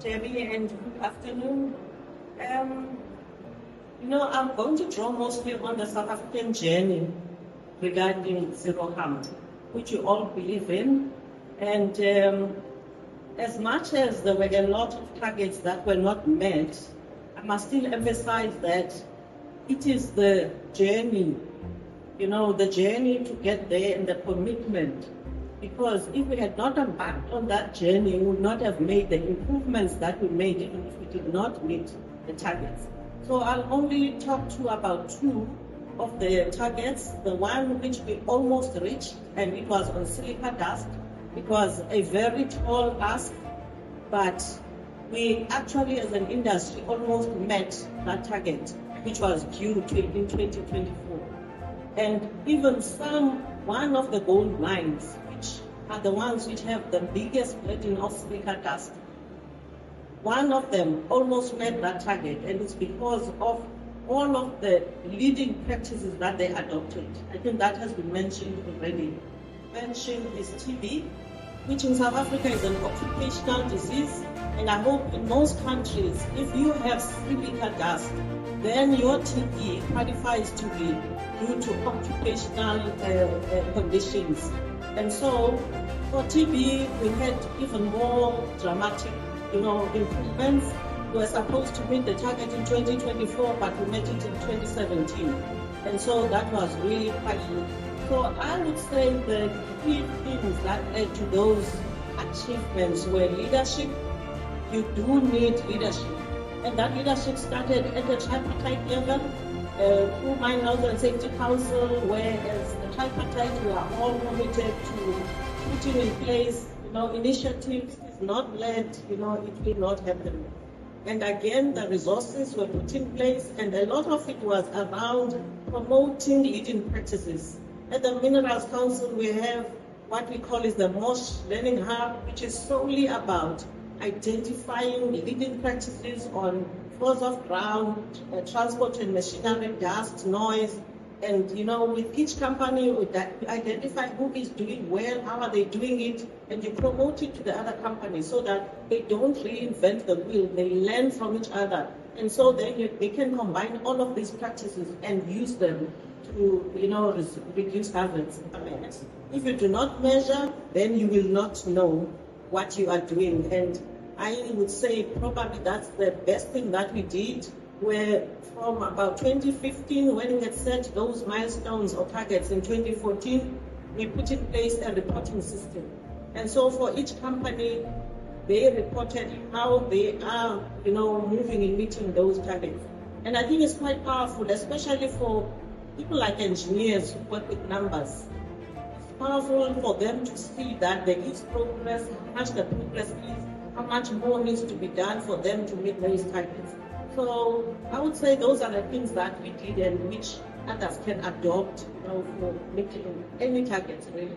Debbie, and good afternoon. Um, I'm going to draw mostly on the South African journey regarding zero harm, which you all believe in. And as much as there were a lot of targets that were not met, I must still emphasize that it is the journey, the journey to get there and the commitment. Because if we had not embarked on that journey, we would not have made the improvements that we made even if we did not meet the targets. So I'll only talk to about two of the targets. The one which we almost reached, and it was on silica dust. It was a very tall ask, but we actually as an industry almost met that target, which was due in 2024. And even one of the gold mines, which are the ones which have the biggest burden of silica dust, one of them almost met that target, and it's because of all of the leading practices that they adopted. I think that has been mentioned already. Mentioned is TB, which in South Africa is an occupational disease, and I hope in most countries, if you have silica dust, then your TB qualifies to be due to occupational conditions. And so for TB, we had even more dramatic, improvements. We were supposed to meet the target in 2024, but we met it in 2017. And so that was really quite good. So I would say the key things that led to those achievements were leadership. You do need leadership. And that leadership started at the tripartite level, through Mine Health and Safety Council, whereas the tripartite, we are all committed to putting in place, initiatives. If not led, it will not happen. And again, the resources were put in place, and a lot of it was around promoting leading practices. At the Minerals Council, we have what we call is the MOSH Learning Hub, which is solely about identifying leading practices on force of ground, transport and machinery, dust, noise, and with each company, we identify who is doing well, how are they doing it, and you promote it to the other companies so that they don't reinvent the wheel, they learn from each other. And so then they can combine all of these practices and use them to reduce hazards. If you do not measure, then you will not know what you are doing. And I would say probably that's the best thing that we did, where from about 2015, when we had set those milestones or targets in 2014, we put in place a reporting system. And so for each company, they reported how they are, moving in meeting those targets. And I think it's quite powerful, especially for people like engineers who work with numbers. It's powerful for them to see that there is progress, how much the progress is, how much more needs to be done for them to meet those targets. So I would say those are the things that we did and which others can adopt, for meeting any targets really.